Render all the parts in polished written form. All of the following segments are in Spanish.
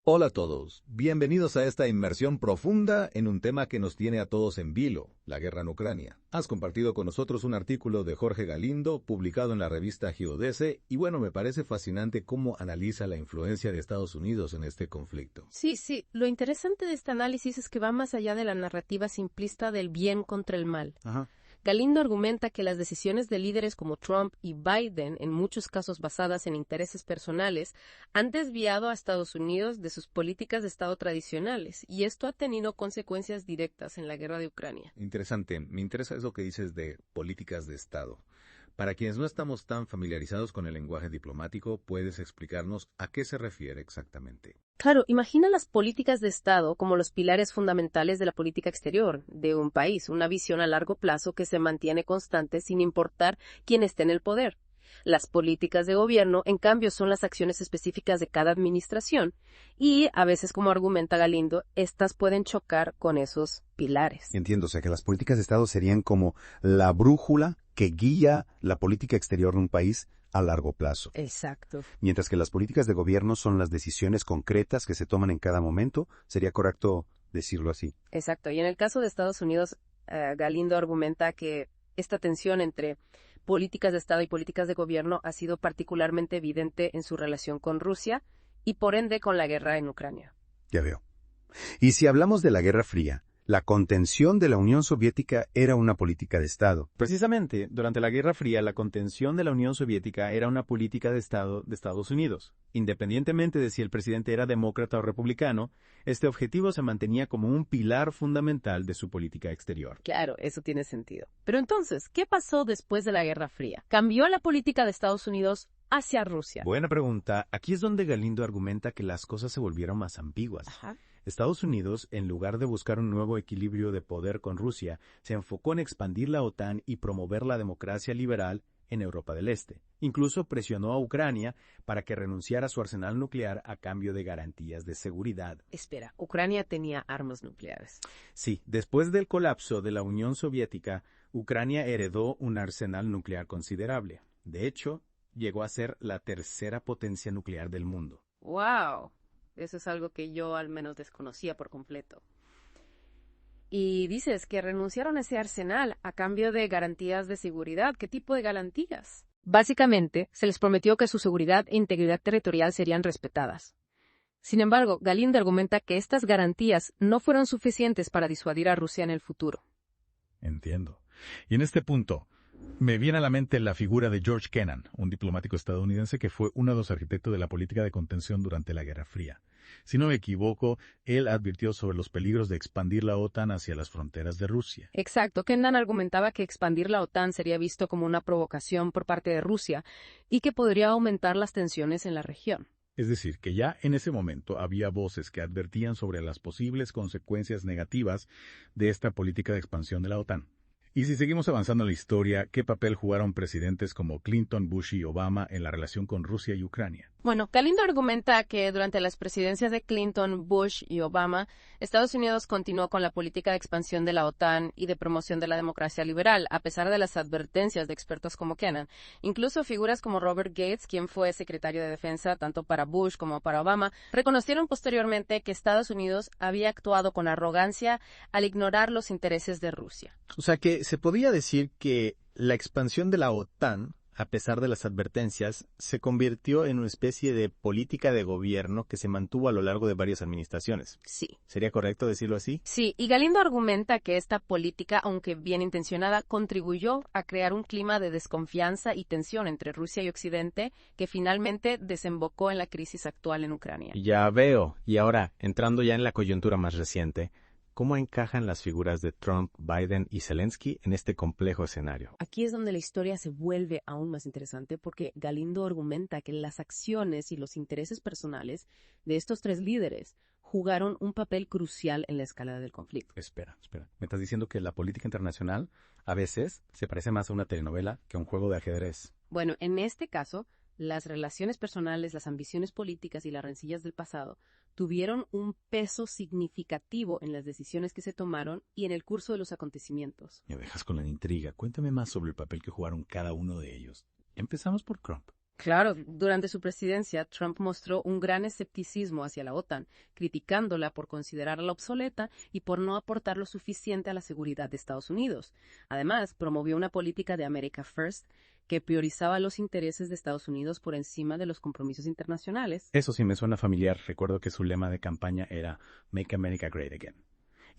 Hola a todos, bienvenidos a esta inmersión profunda en un tema que nos tiene a todos en vilo, la guerra en Ucrania. Has compartido con nosotros un artículo de Jorge Galindo, publicado en la revista Geodese, y bueno, me parece fascinante cómo analiza la influencia de Estados Unidos en este conflicto. Sí, lo interesante de este análisis es que va más allá de la narrativa simplista del bien contra el mal. Ajá. Galindo argumenta que las decisiones de líderes como Trump y Biden, en muchos casos basadas en intereses personales, han desviado a Estados Unidos de sus políticas de Estado tradicionales, y esto ha tenido consecuencias directas en la guerra de Ucrania. Interesante, me interesa eso que dices de políticas de Estado. Para quienes no estamos tan familiarizados con el lenguaje diplomático, ¿puedes explicarnos a qué se refiere exactamente? Claro, imagina las políticas de Estado como los pilares fundamentales de la política exterior de un país, una visión a largo plazo que se mantiene constante sin importar quién esté en el poder. Las políticas de gobierno, en cambio, son las acciones específicas de cada administración y, a veces, como argumenta Galindo, estas pueden chocar con esos pilares. Entiendo, o sea que las políticas de Estado serían como la brújula que guía la política exterior de un país a largo plazo. Exacto. Mientras que las políticas de gobierno son las decisiones concretas que se toman en cada momento, ¿sería correcto decirlo así? Exacto. Y en el caso de Estados Unidos, Galindo argumenta que esta tensión entre políticas de Estado y políticas de gobierno ha sido particularmente evidente en su relación con Rusia y por ende con la guerra en Ucrania. Ya veo. Y si hablamos de la Guerra Fría, la contención de la Unión Soviética era una política de Estado. Precisamente, durante la Guerra Fría, la contención de la Unión Soviética era una política de Estado de Estados Unidos. Independientemente de si el presidente era demócrata o republicano, este objetivo se mantenía como un pilar fundamental de su política exterior. Claro, eso tiene sentido. Pero entonces, ¿qué pasó después de la Guerra Fría? ¿Cambió la política de Estados Unidos hacia Rusia? Buena pregunta. Aquí es donde Galindo argumenta que las cosas se volvieron más ambiguas. Ajá. Estados Unidos, en lugar de buscar un nuevo equilibrio de poder con Rusia, se enfocó en expandir la OTAN y promover la democracia liberal en Europa del Este. Incluso presionó a Ucrania para que renunciara a su arsenal nuclear a cambio de garantías de seguridad. Espera, Ucrania tenía armas nucleares. Sí, después del colapso de la Unión Soviética, Ucrania heredó un arsenal nuclear considerable. De hecho, llegó a ser la tercera potencia nuclear del mundo. ¡Wow! Eso es algo que yo al menos desconocía por completo. Y dices que renunciaron a ese arsenal a cambio de garantías de seguridad. ¿Qué tipo de garantías? Básicamente, se les prometió que su seguridad e integridad territorial serían respetadas. Sin embargo, Galindo argumenta que estas garantías no fueron suficientes para disuadir a Rusia en el futuro. Entiendo. Y en este punto, me viene a la mente la figura de George Kennan, un diplomático estadounidense que fue uno de los arquitectos de la política de contención durante la Guerra Fría. Si no me equivoco, él advirtió sobre los peligros de expandir la OTAN hacia las fronteras de Rusia. Exacto. Kennan argumentaba que expandir la OTAN sería visto como una provocación por parte de Rusia y que podría aumentar las tensiones en la región. Es decir, que ya en ese momento había voces que advertían sobre las posibles consecuencias negativas de esta política de expansión de la OTAN. Y si seguimos avanzando en la historia, ¿qué papel jugaron presidentes como Clinton, Bush y Obama en la relación con Rusia y Ucrania? Bueno, Galindo argumenta que durante las presidencias de Clinton, Bush y Obama, Estados Unidos continuó con la política de expansión de la OTAN y de promoción de la democracia liberal, a pesar de las advertencias de expertos como Kennan. Incluso figuras como Robert Gates, quien fue secretario de Defensa tanto para Bush como para Obama, reconocieron posteriormente que Estados Unidos había actuado con arrogancia al ignorar los intereses de Rusia. O sea que se podría decir que la expansión de la OTAN, a pesar de las advertencias, se convirtió en una especie de política de gobierno que se mantuvo a lo largo de varias administraciones. Sí. ¿Sería correcto decirlo así? Sí, y Galindo argumenta que esta política, aunque bien intencionada, contribuyó a crear un clima de desconfianza y tensión entre Rusia y Occidente que finalmente desembocó en la crisis actual en Ucrania. Ya veo. Y ahora, entrando ya en la coyuntura más reciente, ¿cómo encajan las figuras de Trump, Biden y Zelensky en este complejo escenario? Aquí es donde la historia se vuelve aún más interesante porque Galindo argumenta que las acciones y los intereses personales de estos tres líderes jugaron un papel crucial en la escalada del conflicto. Espera. ¿Me estás diciendo que la política internacional a veces se parece más a una telenovela que a un juego de ajedrez? Bueno, en este caso, las relaciones personales, las ambiciones políticas y las rencillas del pasado tuvieron un peso significativo en las decisiones que se tomaron y en el curso de los acontecimientos. Me dejas con la intriga. Cuéntame más sobre el papel que jugaron cada uno de ellos. Empezamos por Trump. Claro, durante su presidencia, Trump mostró un gran escepticismo hacia la OTAN, criticándola por considerarla obsoleta y por no aportar lo suficiente a la seguridad de Estados Unidos. Además, promovió una política de America First que priorizaba los intereses de Estados Unidos por encima de los compromisos internacionales. Eso sí me suena familiar. Recuerdo que su lema de campaña era Make America Great Again.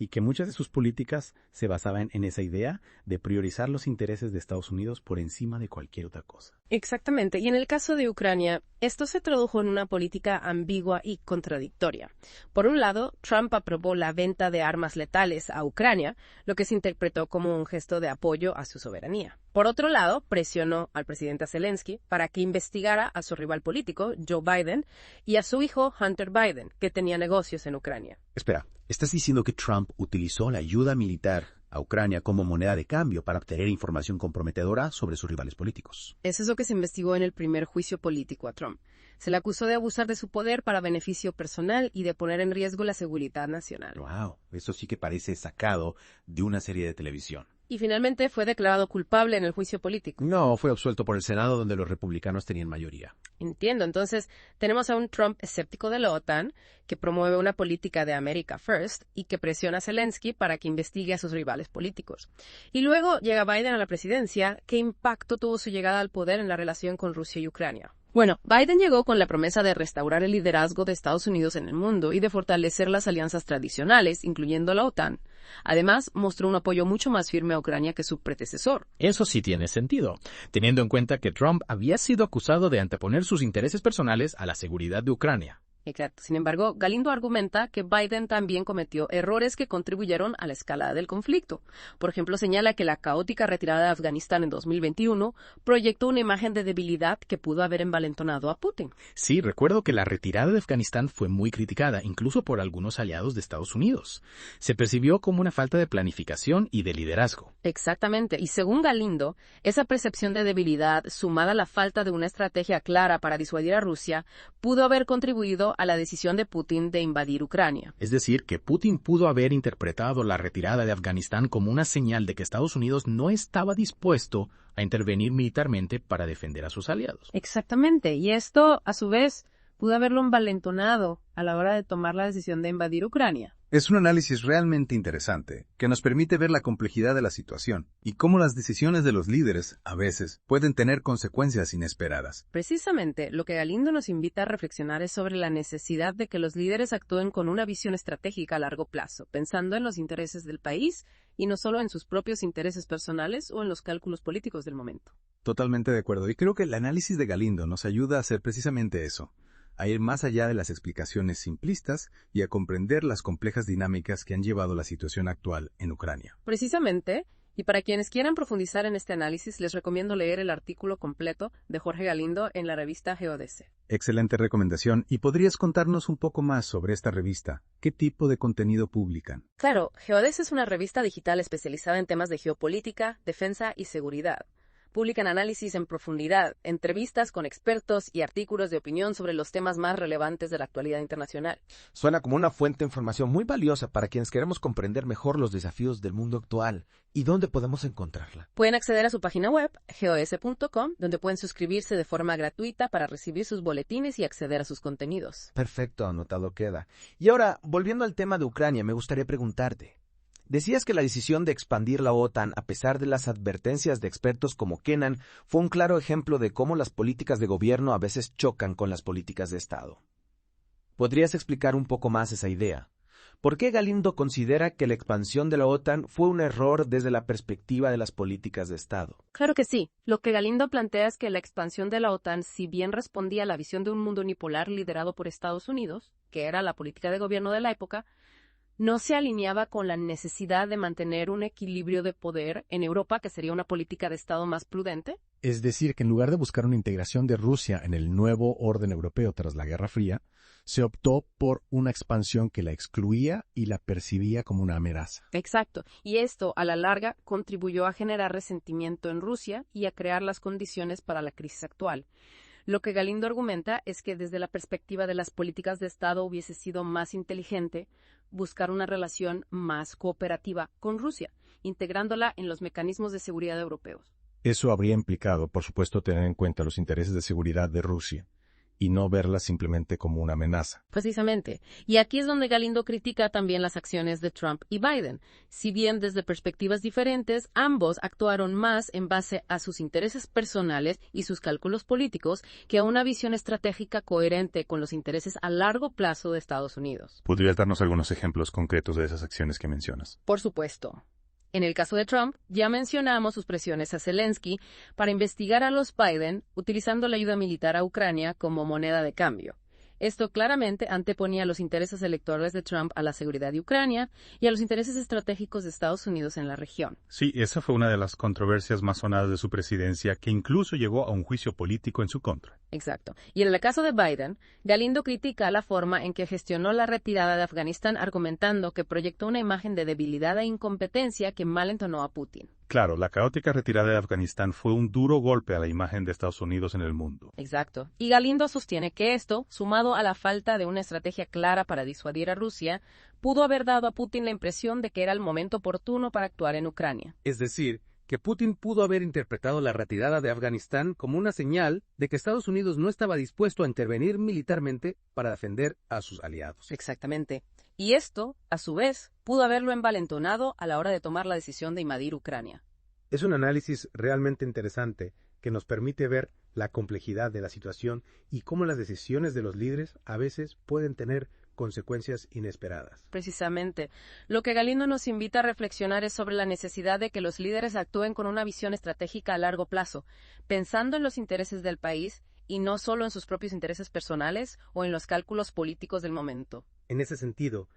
Y que muchas de sus políticas se basaban en esa idea de priorizar los intereses de Estados Unidos por encima de cualquier otra cosa. Exactamente. Y en el caso de Ucrania, esto se tradujo en una política ambigua y contradictoria. Por un lado, Trump aprobó la venta de armas letales a Ucrania, lo que se interpretó como un gesto de apoyo a su soberanía. Por otro lado, presionó al presidente Zelensky para que investigara a su rival político, Joe Biden, y a su hijo, Hunter Biden, que tenía negocios en Ucrania. Espera, ¿estás diciendo que Trump utilizó la ayuda militar a Ucrania como moneda de cambio para obtener información comprometedora sobre sus rivales políticos? Eso es lo que se investigó en el primer juicio político a Trump. Se le acusó de abusar de su poder para beneficio personal y de poner en riesgo la seguridad nacional. Wow, eso sí que parece sacado de una serie de televisión. Y finalmente fue declarado culpable en el juicio político. No, fue absuelto por el Senado, donde los republicanos tenían mayoría. Entiendo. Entonces, tenemos a un Trump escéptico de la OTAN, que promueve una política de America First y que presiona a Zelensky para que investigue a sus rivales políticos. Y luego llega Biden a la presidencia. ¿Qué impacto tuvo su llegada al poder en la relación con Rusia y Ucrania? Bueno, Biden llegó con la promesa de restaurar el liderazgo de Estados Unidos en el mundo y de fortalecer las alianzas tradicionales, incluyendo la OTAN. Además, mostró un apoyo mucho más firme a Ucrania que su predecesor. Eso sí tiene sentido, teniendo en cuenta que Trump había sido acusado de anteponer sus intereses personales a la seguridad de Ucrania. Exacto. Sin embargo, Galindo argumenta que Biden también cometió errores que contribuyeron a la escalada del conflicto. Por ejemplo, señala que la caótica retirada de Afganistán en 2021 proyectó una imagen de debilidad que pudo haber envalentonado a Putin. Sí, recuerdo que la retirada de Afganistán fue muy criticada, incluso por algunos aliados de Estados Unidos. Se percibió como una falta de planificación y de liderazgo. Exactamente. Y según Galindo, esa percepción de debilidad, sumada a la falta de una estrategia clara para disuadir a Rusia, pudo haber contribuido a la decisión de Putin de invadir Ucrania. Es decir, que Putin pudo haber interpretado la retirada de Afganistán como una señal de que Estados Unidos no estaba dispuesto a intervenir militarmente para defender a sus aliados. Exactamente. Y esto, a su vez, pudo haberlo envalentonado a la hora de tomar la decisión de invadir Ucrania. Es un análisis realmente interesante, que nos permite ver la complejidad de la situación y cómo las decisiones de los líderes, a veces, pueden tener consecuencias inesperadas. Precisamente, lo que Galindo nos invita a reflexionar es sobre la necesidad de que los líderes actúen con una visión estratégica a largo plazo, pensando en los intereses del país y no solo en sus propios intereses personales o en los cálculos políticos del momento. Totalmente de acuerdo, y creo que el análisis de Galindo nos ayuda a hacer precisamente eso, a ir más allá de las explicaciones simplistas y a comprender las complejas dinámicas que han llevado la situación actual en Ucrania. Precisamente, y para quienes quieran profundizar en este análisis, les recomiendo leer el artículo completo de Jorge Galindo en la revista GeoDC. Excelente recomendación. ¿Y podrías contarnos un poco más sobre esta revista? ¿Qué tipo de contenido publican? Claro, GeoDC es una revista digital especializada en temas de geopolítica, defensa y seguridad. Publican análisis en profundidad, entrevistas con expertos y artículos de opinión sobre los temas más relevantes de la actualidad internacional. Suena como una fuente de información muy valiosa para quienes queremos comprender mejor los desafíos del mundo actual. ¿Y dónde podemos encontrarla? Pueden acceder a su página web, geos.com, donde pueden suscribirse de forma gratuita para recibir sus boletines y acceder a sus contenidos. Perfecto, anotado queda. Y ahora, volviendo al tema de Ucrania, me gustaría preguntarte. Decías que la decisión de expandir la OTAN, a pesar de las advertencias de expertos como Kennan, fue un claro ejemplo de cómo las políticas de gobierno a veces chocan con las políticas de Estado. ¿Podrías explicar un poco más esa idea? ¿Por qué Galindo considera que la expansión de la OTAN fue un error desde la perspectiva de las políticas de Estado? Claro que sí. Lo que Galindo plantea es que la expansión de la OTAN, si bien respondía a la visión de un mundo unipolar liderado por Estados Unidos, que era la política de gobierno de la época, no se alineaba con la necesidad de mantener un equilibrio de poder en Europa, que sería una política de Estado más prudente. Es decir, que en lugar de buscar una integración de Rusia en el nuevo orden europeo tras la Guerra Fría, se optó por una expansión que la excluía y la percibía como una amenaza. Exacto. Y esto, a la larga, contribuyó a generar resentimiento en Rusia y a crear las condiciones para la crisis actual. Lo que Galindo argumenta es que desde la perspectiva de las políticas de Estado hubiese sido más inteligente buscar una relación más cooperativa con Rusia, integrándola en los mecanismos de seguridad europeos. Eso habría implicado, por supuesto, tener en cuenta los intereses de seguridad de Rusia y no verla simplemente como una amenaza. Precisamente. Y aquí es donde Galindo critica también las acciones de Trump y Biden. Si bien desde perspectivas diferentes, ambos actuaron más en base a sus intereses personales y sus cálculos políticos que a una visión estratégica coherente con los intereses a largo plazo de Estados Unidos. ¿Podrías darnos algunos ejemplos concretos de esas acciones que mencionas? Por supuesto. En el caso de Trump, ya mencionamos sus presiones a Zelensky para investigar a los Biden utilizando la ayuda militar a Ucrania como moneda de cambio. Esto claramente anteponía los intereses electorales de Trump a la seguridad de Ucrania y a los intereses estratégicos de Estados Unidos en la región. Sí, esa fue una de las controversias más sonadas de su presidencia, que incluso llegó a un juicio político en su contra. Exacto. Y en el caso de Biden, Galindo critica la forma en que gestionó la retirada de Afganistán, argumentando que proyectó una imagen de debilidad e incompetencia que malentonó a Putin. Claro, la caótica retirada de Afganistán fue un duro golpe a la imagen de Estados Unidos en el mundo. Exacto. Y Galindo sostiene que esto, sumado a la falta de una estrategia clara para disuadir a Rusia, pudo haber dado a Putin la impresión de que era el momento oportuno para actuar en Ucrania. Es decir, que Putin pudo haber interpretado la retirada de Afganistán como una señal de que Estados Unidos no estaba dispuesto a intervenir militarmente para defender a sus aliados. Exactamente. Y esto, a su vez, pudo haberlo envalentonado a la hora de tomar la decisión de invadir Ucrania. Es un análisis realmente interesante que nos permite ver la complejidad de la situación y cómo las decisiones de los líderes a veces pueden tener consecuencias inesperadas. Precisamente. Lo que Galindo nos invita a reflexionar es sobre la necesidad de que los líderes actúen con una visión estratégica a largo plazo, pensando en los intereses del país y no solo en sus propios intereses personales o en los cálculos políticos del momento. En ese sentido,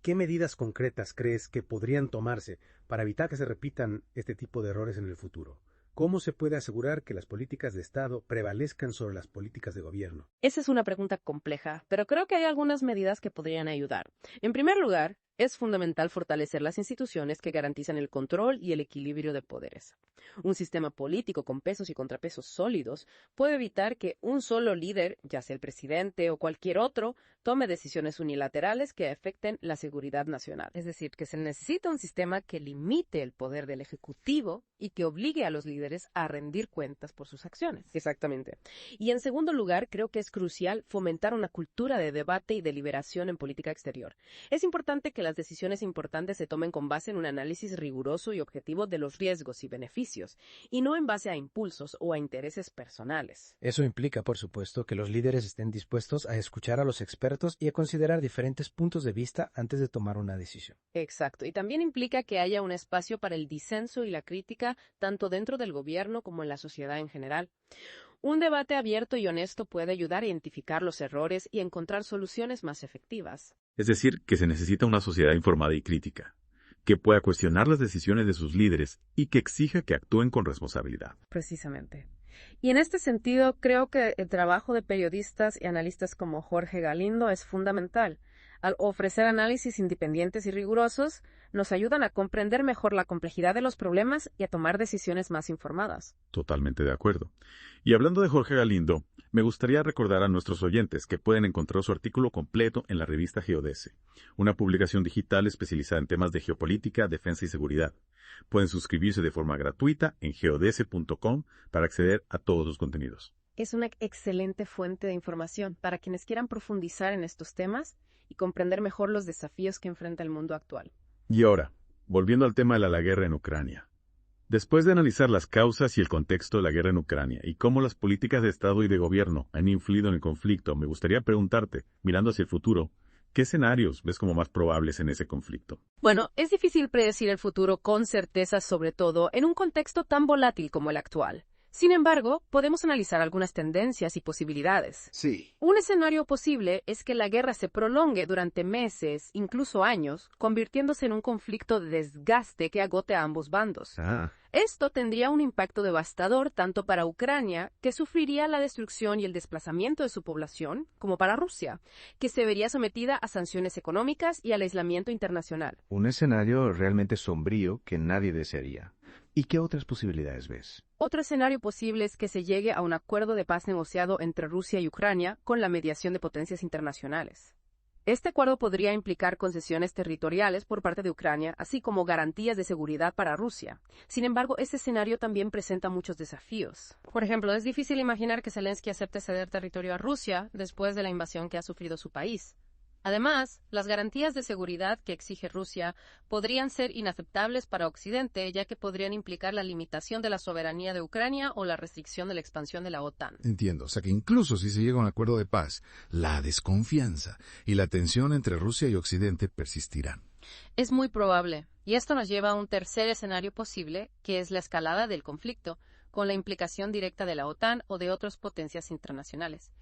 ¿qué medidas concretas crees que podrían tomarse para evitar que se repitan este tipo de errores en el futuro? ¿Cómo se puede asegurar que las políticas de Estado prevalezcan sobre las políticas de gobierno? Esa es una pregunta compleja, pero creo que hay algunas medidas que podrían ayudar. En primer lugar, es fundamental fortalecer las instituciones que garantizan el control y el equilibrio de poderes. Un sistema político con pesos y contrapesos sólidos puede evitar que un solo líder, ya sea el presidente o cualquier otro, tome decisiones unilaterales que afecten la seguridad nacional. Es decir, que se necesita un sistema que limite el poder del Ejecutivo y que obligue a los líderes a rendir cuentas por sus acciones. Exactamente. Y en segundo lugar, creo que es crucial fomentar una cultura de debate y deliberación en política exterior. Es importante que las decisiones importantes se tomen con base en un análisis riguroso y objetivo de los riesgos y beneficios, y no en base a impulsos o a intereses personales. Eso implica, por supuesto, que los líderes estén dispuestos a escuchar a los expertos y a considerar diferentes puntos de vista antes de tomar una decisión. Exacto, y también implica que haya un espacio para el disenso y la crítica, tanto dentro del gobierno como en la sociedad en general. Un debate abierto y honesto puede ayudar a identificar los errores y encontrar soluciones más efectivas. Es decir, que se necesita una sociedad informada y crítica, que pueda cuestionar las decisiones de sus líderes y que exija que actúen con responsabilidad. Precisamente. Y en este sentido, creo que el trabajo de periodistas y analistas como Jorge Galindo es fundamental. Al ofrecer análisis independientes y rigurosos, nos ayudan a comprender mejor la complejidad de los problemas y a tomar decisiones más informadas. Totalmente de acuerdo. Y hablando de Jorge Galindo, me gustaría recordar a nuestros oyentes que pueden encontrar su artículo completo en la revista Geodese, una publicación digital especializada en temas de geopolítica, defensa y seguridad. Pueden suscribirse de forma gratuita en geodese.com para acceder a todos los contenidos. Es una excelente fuente de información para quienes quieran profundizar en estos temas y comprender mejor los desafíos que enfrenta el mundo actual. Y ahora, volviendo al tema de la guerra en Ucrania. Después de analizar las causas y el contexto de la guerra en Ucrania y cómo las políticas de Estado y de gobierno han influido en el conflicto, me gustaría preguntarte, mirando hacia el futuro, ¿qué escenarios ves como más probables en ese conflicto? Bueno, es difícil predecir el futuro con certeza, sobre todo en un contexto tan volátil como el actual. Sin embargo, podemos analizar algunas tendencias y posibilidades. Sí. Un escenario posible es que la guerra se prolongue durante meses, incluso años, convirtiéndose en un conflicto de desgaste que agote a ambos bandos. Esto tendría un impacto devastador tanto para Ucrania, que sufriría la destrucción y el desplazamiento de su población, como para Rusia, que se vería sometida a sanciones económicas y al aislamiento internacional. Un escenario realmente sombrío que nadie desearía. ¿Y qué otras posibilidades ves? Otro escenario posible es que se llegue a un acuerdo de paz negociado entre Rusia y Ucrania con la mediación de potencias internacionales. Este acuerdo podría implicar concesiones territoriales por parte de Ucrania, así como garantías de seguridad para Rusia. Sin embargo, este escenario también presenta muchos desafíos. Por ejemplo, es difícil imaginar que Zelensky acepte ceder territorio a Rusia después de la invasión que ha sufrido su país. Además, las garantías de seguridad que exige Rusia podrían ser inaceptables para Occidente, ya que podrían implicar la limitación de la soberanía de Ucrania o la restricción de la expansión de la OTAN. Entiendo, o sea que incluso si se llega a un acuerdo de paz, la desconfianza y la tensión entre Rusia y Occidente persistirán. Es muy probable, y esto nos lleva a un tercer escenario posible, que es la escalada del conflicto, con la implicación directa de la OTAN o de otras potencias internacionales.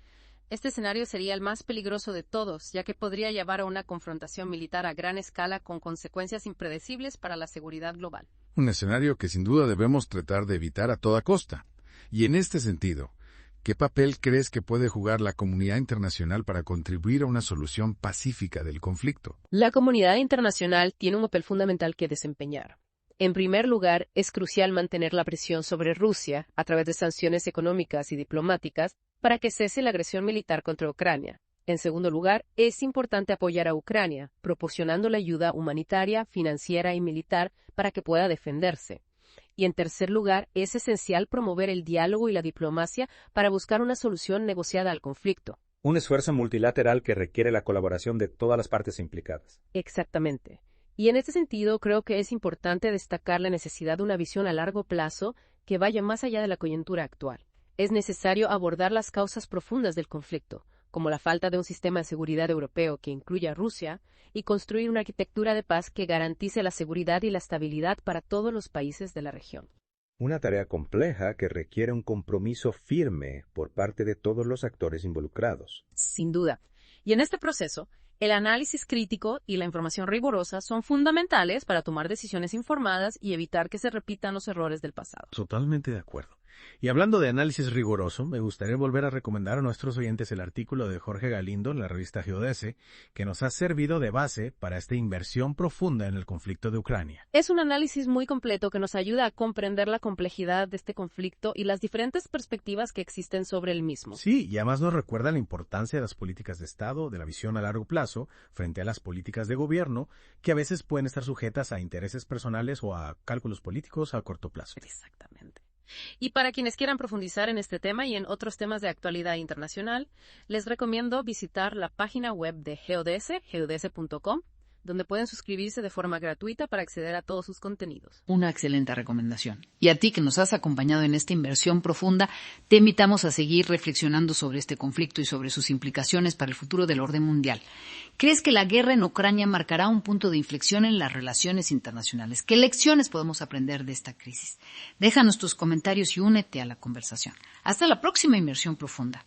Este escenario sería el más peligroso de todos, ya que podría llevar a una confrontación militar a gran escala con consecuencias impredecibles para la seguridad global. Un escenario que sin duda debemos tratar de evitar a toda costa. Y en este sentido, ¿qué papel crees que puede jugar la comunidad internacional para contribuir a una solución pacífica del conflicto? La comunidad internacional tiene un papel fundamental que desempeñar. En primer lugar, es crucial mantener la presión sobre Rusia a través de sanciones económicas y diplomáticas para que cese la agresión militar contra Ucrania. En segundo lugar, es importante apoyar a Ucrania, proporcionándole ayuda humanitaria, financiera y militar para que pueda defenderse. Y en tercer lugar, es esencial promover el diálogo y la diplomacia para buscar una solución negociada al conflicto. Un esfuerzo multilateral que requiere la colaboración de todas las partes implicadas. Exactamente. Y en este sentido, creo que es importante destacar la necesidad de una visión a largo plazo que vaya más allá de la coyuntura actual. Es necesario abordar las causas profundas del conflicto, como la falta de un sistema de seguridad europeo que incluya a Rusia, y construir una arquitectura de paz que garantice la seguridad y la estabilidad para todos los países de la región. Una tarea compleja que requiere un compromiso firme por parte de todos los actores involucrados. Sin duda. Y en este proceso, el análisis crítico y la información rigurosa son fundamentales para tomar decisiones informadas y evitar que se repitan los errores del pasado. Totalmente de acuerdo. Y hablando de análisis riguroso, me gustaría volver a recomendar a nuestros oyentes el artículo de Jorge Galindo en la revista Geodese, que nos ha servido de base para esta inversión profunda en el conflicto de Ucrania. Es un análisis muy completo que nos ayuda a comprender la complejidad de este conflicto y las diferentes perspectivas que existen sobre el mismo. Sí, y además nos recuerda la importancia de las políticas de Estado, de la visión a largo plazo, frente a las políticas de gobierno, que a veces pueden estar sujetas a intereses personales o a cálculos políticos a corto plazo. Exactamente. Y para quienes quieran profundizar en este tema y en otros temas de actualidad internacional, les recomiendo visitar la página web de Geodese, geodese.com, donde pueden suscribirse de forma gratuita para acceder a todos sus contenidos. Una excelente recomendación. Y a ti que nos has acompañado en esta inversión profunda, te invitamos a seguir reflexionando sobre este conflicto y sobre sus implicaciones para el futuro del orden mundial. ¿Crees que la guerra en Ucrania marcará un punto de inflexión en las relaciones internacionales? ¿Qué lecciones podemos aprender de esta crisis? Déjanos tus comentarios y únete a la conversación. Hasta la próxima inversión profunda.